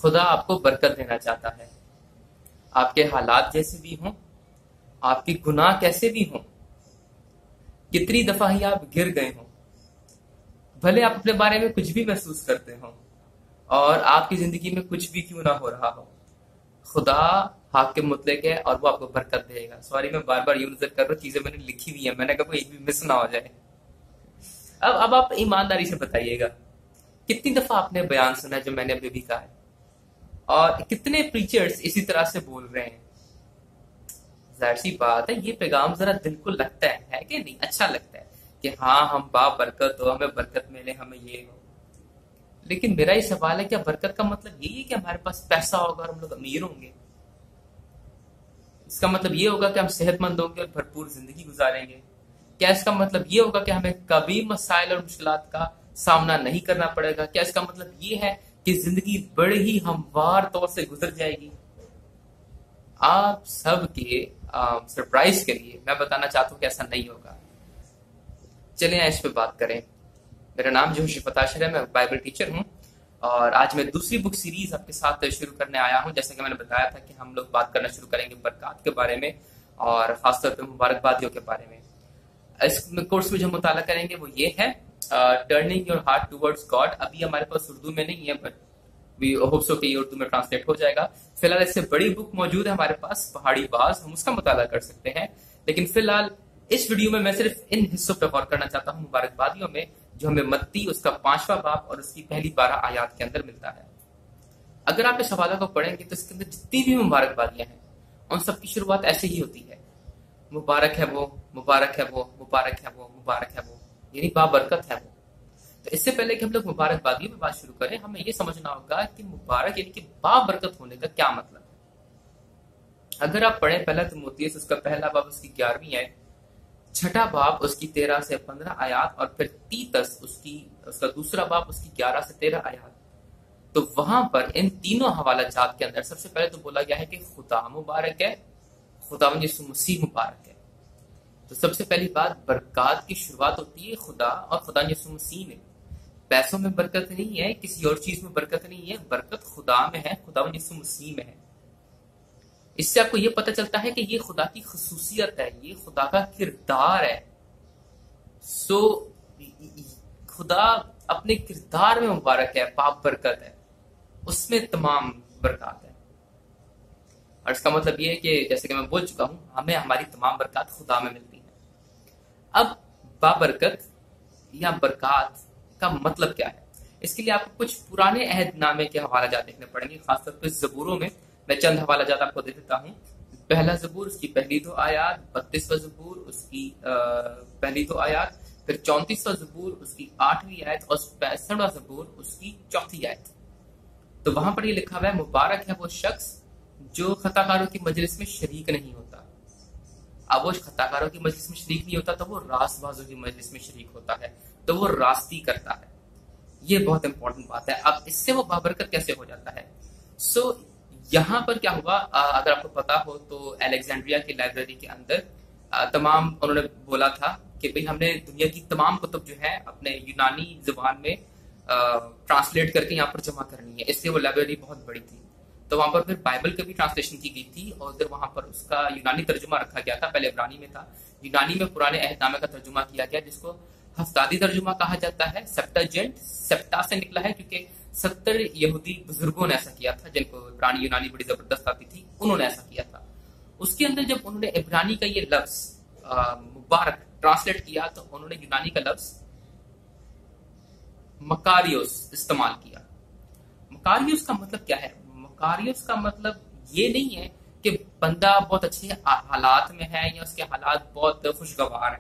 खुदा आपको बरकत देना चाहता है। आपके हालात जैसे भी हों, आपके गुनाह कैसे भी हों, कितनी दफा ही आप गिर गए हों, भले आप अपने बारे में कुछ भी महसूस करते हो और आपकी जिंदगी में कुछ भी क्यों ना हो रहा हो, खुदा हाथ के मुतलक है और वो आपको बरकत देगा। सॉरी, मैं बार बार यूं नजर कर रहा हूँ, चीजें मैंने लिखी हुई है, मैंने कहा कोई एक भी मिस ना हो जाए। अब आप ईमानदारी से बताइएगा, कितनी दफा आपने बयान सुना है जो मैंने अभी भी कहा है, और कितने प्रीचर्स इसी तरह से बोल रहे हैं। जाहिर सी बात है, ये पैगाम जरा दिल को लगता है कि नहीं, अच्छा लगता है कि हाँ हम बरकत हो, हमें बरकत मिले, हमें ये हो। लेकिन मेरा ये सवाल है, क्या बरकत का मतलब यही है कि हमारे पास पैसा होगा और हम लोग अमीर होंगे? इसका मतलब ये होगा कि हम सेहतमंद होंगे और भरपूर जिंदगी गुजारेंगे? क्या इसका मतलब ये होगा कि हमें कभी मसाइल और मुश्किलात का सामना नहीं करना पड़ेगा? क्या इसका मतलब ये है कि जिंदगी बड़े ही हमवार तौर से गुजर जाएगी? आप सबके सरप्राइज के लिए मैं बताना चाहता हूं कि ऐसा नहीं होगा। चलिए इस पे बात करें। मेरा नाम जोशी फताशर है, मैं बाइबल टीचर हूं और आज मैं दूसरी बुक सीरीज आपके साथ शुरू करने आया हूं। जैसे कि मैंने बताया था कि हम लोग बात करना शुरू करेंगे बरकत के बारे में और खासतौर पर मुबारकबादियों के बारे में। इस कोर्स में जो मुताला करेंगे वो ये है, turning your heart towards God. अभी हमारे पास उर्दू में नहीं है, बट वी होप सो कि ये उर्दू में ट्रांसलेट हो जाएगा। फिलहाल इससे बड़ी बुक मौजूद है हमारे पास, पहाड़ी बाज, हम उसका मुताला कर सकते हैं। लेकिन फिलहाल इस वीडियो में मैं सिर्फ इन हिस्सों पर गौर करना चाहता हूँ, मुबारकबादियों में, जो हमें मत्ती उसका 5वां बाब और उसकी पहली 12 आयात के अंदर मिलता है। अगर आप इस हवाला को पढ़ेंगे तो इसके अंदर जितनी भी मुबारकबादियां हैं उन सबकी शुरुआत ऐसे ही होती है, मुबारक है वो, मुबारक है वो, मुबारक है वो, मुबारक है वो, यानी बाबरकत है वो। तो इससे पहले कि हम लोग मुबारकबादी में बात शुरू करें, हमें यह समझना होगा कि मुबारक यानी कि बाबरकत होने का क्या मतलब है। अगर आप पढ़ें पहला तिमोथियुस उसका पहला बाब उसकी 11वीं आयत, छठा बाब उसकी 13 से 15 आयात और फिर तीतस उसका दूसरा बाब उसकी 11 से 13 आयात, तो वहां पर इन तीनों हवाला जात के अंदर सबसे पहले तो बोला गया है कि खुदा मुबारक है, खुदावंद यीशु मसीह मुबारक है। तो सबसे पहली बात, बरकत की शुरुआत होती है खुदा और खुदा यीशु मसीह में। पैसों में बरकत नहीं है, किसी और चीज में बरकत नहीं है, बरकत खुदा में है, खुदावंद यीशु मसीह में है। इससे आपको यह पता चलता है कि ये खुदा की खसूसियत है, ये खुदा का किरदार है। सो खुदा अपने किरदार में मुबारक है, बाप बरकत है, उसमें तमाम बरकत है। और इसका मतलब ये है कि जैसे कि मैं बोल चुका हूं, हमें हमारी तमाम बरकत खुदा में मिलती है। अब बाबरकत या बरकत का मतलब क्या है, इसके लिए आपको कुछ पुराने अहदनामे के हवाला जात देखने पड़ेंगे, खासतौर पर जबूरों में। मैं चंद हवाला जात आपको दे देता हूँ। पहला जबूर उसकी पहली 2 आयात, 32वां जबूर उसकी पहली 2 आयात, फिर 34वां जबूर उसकी 8वीं आयत और 65वां जबूर उसकी 4थी आयत। तो वहां पर ये लिखा हुआ है, मुबारक है वो शख्स जो खताकारों की मजलिस में शरीक नहीं होता। अब वो खताकारों की मजलिस में शरीक नहीं होता तो वो रास्तबाजों की मजलिस में शरीक होता है, तो वो रास्ती करता है। ये बहुत इंपॉर्टेंट बात है। अब इससे वो बाबरकत कैसे हो जाता है? यहाँ पर क्या हुआ, अगर आपको पता हो तो अलेक्जेंड्रिया की लाइब्रेरी के अंदर तमाम उन्होंने बोला था कि भाई हमने दुनिया की तमाम कुतुब जो है अपने यूनानी जुबान में ट्रांसलेट करके यहाँ पर जमा करनी है। इसलिए वो लाइब्रेरी बहुत बड़ी थी। तो वहां पर फिर बाइबल की भी ट्रांसलेशन की गई थी और फिर वहां पर उसका यूनानी तर्जुमा रखा गया था। पहले इब्रानी में था, यूनानी में पुराने अहदनामे का तर्जुमा किया गया, जिसको हफ्तादी तर्जुमा कहा जाता है। सेप्टाजेंट सेप्टा से निकला है क्योंकि 70 यहूदी बुजुर्गों ने ऐसा किया था, जिनको इब्रानी यूनानी बड़ी जबरदस्त आती थी, उन्होंने ऐसा किया था। उसके अंदर जब उन्होंने इब्रानी का ये लफ्ज मुबारक ट्रांसलेट किया तो उन्होंने यूनानी का लफ्ज मकारियोस इस्तेमाल किया। मकारियोस का मतलब क्या है? मकारियोस का मतलब ये नहीं है कि बंदा बहुत अच्छे हालात में है या उसके हालात बहुत खुशगवार है,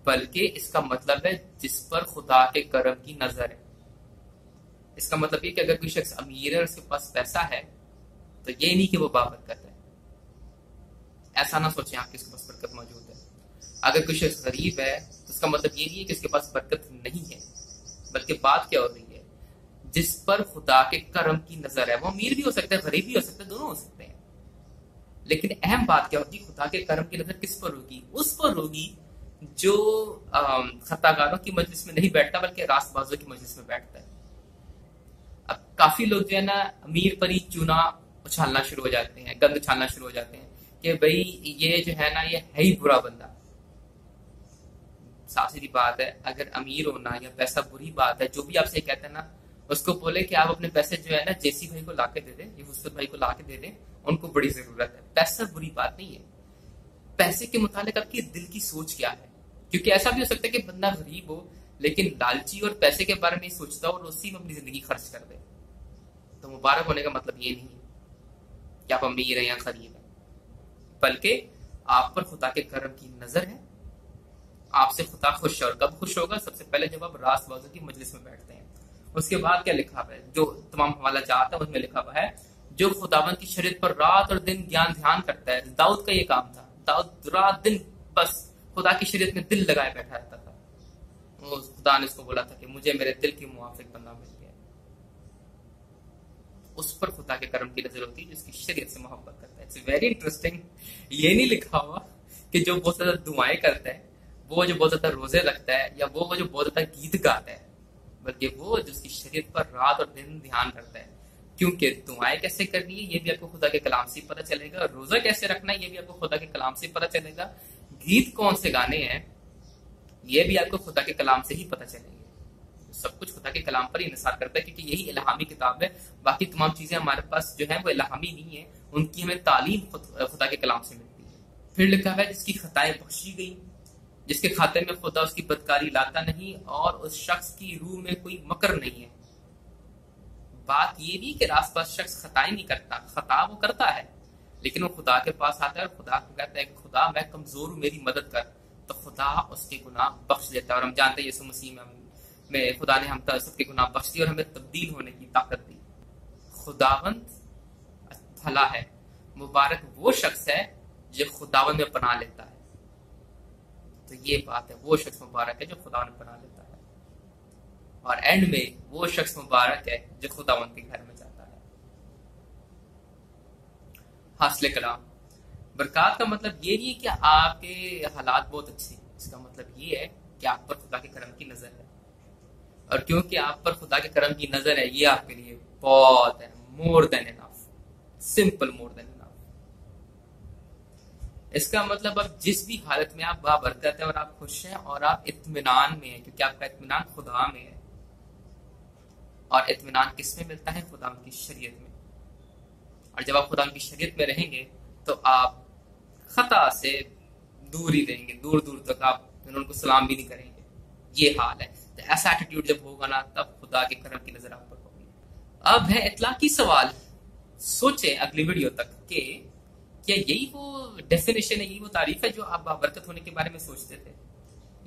बल्कि इसका मतलब है जिस पर खुदा के करम की नजर है। इसका मतलब ये कि अगर कोई शख्स अमीर है और उसके पास पैसा है तो ये नहीं कि वो बाबरकत है। ऐसा ना सोचें आप कि उसके पास बरकत मौजूद है। अगर कोई शख्स गरीब है तो उसका मतलब ये नहीं है कि उसके पास बरकत नहीं है, बल्कि बात क्या हो रही है, जिस पर खुदा के करम की नजर है। वो अमीर भी हो सकता है, गरीब भी हो सकता है, दोनों हो सकते हैं। लेकिन अहम बात क्या होगी, खुदा के करम की नजर किस पर होगी? उस पर होगी जो खताकारों की मजलिस में नहीं बैठता बल्कि रास्तबाजों की मजलिस में बैठता है। अब काफी लोग जो है ना अमीर पर ही चूना उछालना शुरू हो जाते हैं, गंद उछालना शुरू हो जाते हैं कि भाई ये जो है ना ये है ही बुरा बंदा। साफ सीधी बात है, अगर अमीर होना या पैसा बुरी बात है, जो भी आपसे कहते हैं ना, उसको बोले कि आप अपने पैसे जो है ना जेसी भाई को लाके दे दें, या हुस्न भाई को लाके दे दें, उनको बड़ी जरूरत है। पैसा बुरी बात नहीं है, पैसे के मुतालिक आपकी दिल की सोच क्या है। क्योंकि ऐसा भी हो सकता है कि बंदा गरीब हो लेकिन लालची और पैसे के बारे में नहीं सोचता और उसी में अपनी जिंदगी खर्च कर दे। तो मुबारक होने का मतलब ये नहीं है कि आप अमीर हैं या गरीब हैं, बल्कि आप पर खुदा के करम की नजर है, आपसे खुदा खुश है। और कब खुश होगा? सबसे पहले जब आप रास बाजू की मजलिस में बैठते हैं। उसके बाद क्या लिखा हुआ है, जो तमाम हवाला जात है उसमें लिखा हुआ है, जो खुदावन की शरीयत पर रात और दिन ज्ञान ध्यान करता है। दाऊद का ये काम था, दाऊद रात दिन बस खुदा की शरीयत में दिल लगाए बैठा रहता था। खुदा ने उसको बोला था कि मुझे मेरे दिल के मुआफिक बंदा मिल गया। उस पर खुदा के करम की नजर होती है जिसकी शरीयत से मोहब्बत करता है। It's very interesting. ये नहीं लिखा हुआ कि जो बहुत ज्यादा दुआएं करता है, वो जो बहुत ज्यादा रोजे रखता है, या वो जो बहुत ज्यादा गीत गाता है, बल्कि वो जो उसकी शरीयत पर रात और दिन ध्यान करता है। क्योंकि दुआएं कैसे करनी है ये भी आपको खुदा के कलाम से पता चलेगा, रोजा कैसे रखना है ये भी आपको खुदा के कलाम से पता चलेगा, गीत कौन से गाने हैं ये भी आपको खुदा के कलाम से ही पता चलेंगे। सब कुछ खुदा के कलाम पर ही इंसार करता है, क्योंकि यही इल्हामी किताब है। बाकी तमाम चीजें हमारे पास जो है वो इल्हामी नहीं है, उनकी हमें तालीम खुदा के कलाम से मिलती है। फिर लिखा है जिसकी खताएं बख्शी गई, जिसके खाते में खुदा उसकी बदकारी लाता नहीं और उस शख्स की रूह में कोई मकर नहीं है। बात ये नहीं कि आसपास शख्स खताएं नहीं करता, खता वो करता है, लेकिन वो खुदा के पास आता है और खुदा को कहता है कि खुदा मैं कमजोर हूं, मेरी मदद कर, तो खुदा उसके गुनाह बख्श देता है। और हम जानते हैं यीशु मसीह में खुदा ने हम सबके गुनाह बख्श दिए और हमें तब्दील होने की ताकत दी। खुदावंद भला है, मुबारक वो शख्स है जो खुदावंद में पनाह लेता है। तो ये बात है, वो शख्स मुबारक है जो खुदा में पनाह लेता है। और एंड में वो शख्स मुबारक है जो खुदावंद के घर में जाता है। हासिल कलाम बरकत का मतलब ये नहीं है कि आपके हालात बहुत अच्छे हैं, इसका मतलब ये है कि आप पर खुदा के करम की नजर है। और क्योंकि आप पर खुदा के करम की नजर है, ये आपके लिए बहुत है, more than enough, simple more than enough. इसका मतलब अब जिस भी हालत में आप बाबरकत है और आप खुश हैं और आप इत्मीनान में हैं, क्योंकि आपका इत्मीनान खुदा में है। और इत्मीनान किस में मिलता है? खुदा की शरीयत में। और जब आप खुदा की शरीयत में रहेंगे तो आप खता से दूर ही रहेंगे, दूर दूर तक आप उनको सलाम भी नहीं करेंगे। ये हाल है। तो ऐसा एटीट्यूड जब होगा ना, तब खुदा के करम की नजर आप पर होगी। अब है इतलाकी सवाल, सोचें अगली वीडियो तक कि क्या यही वो डेफिनेशन है, यही वो तारीफ है जो आप बाबरकत होने के बारे में सोचते थे,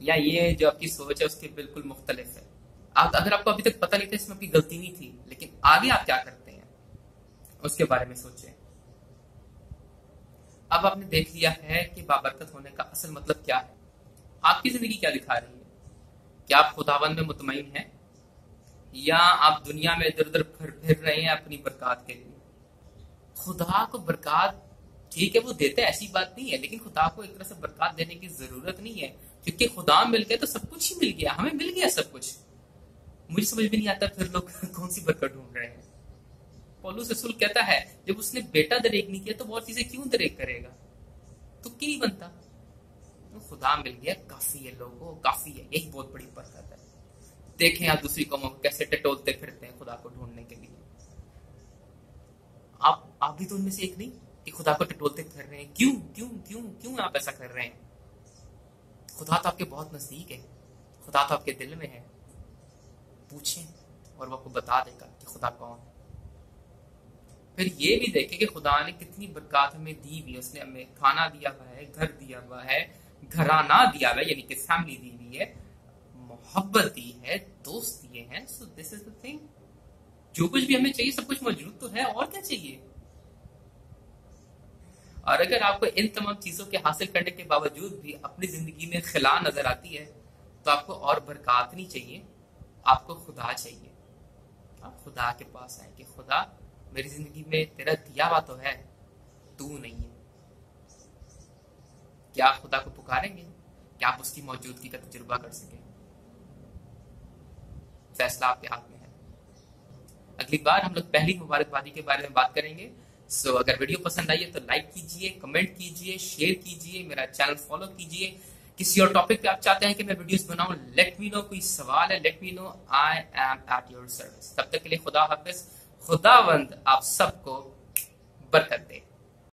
या ये जो आपकी सोच है उसके बिल्कुल मुख्तलिफ है। अगर आपको अभी तक पता नहीं था, इसमें आपकी गलती नहीं थी, लेकिन आगे आप क्या करते हैं उसके बारे में सोचें। अब आपने देख लिया है कि बाबरकत होने का असल मतलब क्या है, आपकी जिंदगी क्या दिखा रही है। क्या आप खुदावंद में मुतमईन हैं, या आप दुनिया में इधर उधर फिर रहे हैं अपनी बरकत के लिए। खुदा को बरकत ठीक है वो देते हैं, ऐसी बात नहीं है, लेकिन खुदा को एक तरह से बरकत देने की जरूरत नहीं है, क्योंकि खुदा मिल गया तो सब कुछ ही मिल गया, हमें मिल गया सब कुछ। मुझे समझ भी नहीं आता फिर लोग कौन सी बरकत ढूंढ रहे हैं। पौलुस रसूल कहता है जब उसने बेटा दरेक नहीं किया तो और चीजें क्यों दरेक करेगा, तो क्यों नहीं बनता। तो खुदा मिल गया, काफी है लोगों, काफी है, यही बहुत बड़ी बरकत है। देखें आप दूसरी कौमों को कैसे टटोलते फिरते हैं खुदा को ढूंढने के लिए। आप भी तो उनमें से एक नहीं कि खुदा को टटोलते फिर रहे हैं। क्यों क्यों क्यों क्यों आप ऐसा कर रहे हैं? खुदा तो आपके बहुत नजदीक है, खुदा तो आपके दिल में है। पूछें और वो आपको बता देगा कि खुदा कौन है। फिर ये भी देखें कि खुदा ने कितनी बरकत हमें दी हुई है। उसने हमें खाना दिया हुआ है, घर दिया हुआ है, घराना दिया हुआ है, यानी कि फैमिली दी हुई है, मोहब्बत दी है, दोस्त दिए हैं। So this is the thing, जो कुछ भी हमें चाहिए सब कुछ मौजूद तो है, और क्या चाहिए। और अगर आपको इन तमाम चीजों के हासिल करने के बावजूद भी अपनी जिंदगी में खिला नजर आती है, तो आपको और बरकत नहीं चाहिए, आपको खुदा चाहिए। आप खुदा के पास आए कि खुदा मेरी जिंदगी में तेरा दिया हुआ तो है, तू नहीं है। क्या आप खुदा को पुकारेंगे? क्या आप उसकी मौजूदगी का तजुर्बा कर सकें? फैसला आपके हाथ में है। अगली बार हम लोग पहली मुबारकबादी के बारे में बात करेंगे। सो अगर वीडियो पसंद आई है तो लाइक कीजिए, कमेंट कीजिए, शेयर कीजिए, मेरा चैनल फॉलो कीजिए। किसी और टॉपिक पे आप चाहते हैं कि मैं वीडियोस बनाऊं, लेट मी नो। कोई सवाल है, let me know, I am at your service. तब तक के लिए खुदा हाफिज, खुदावंद आप सबको बरकत दे।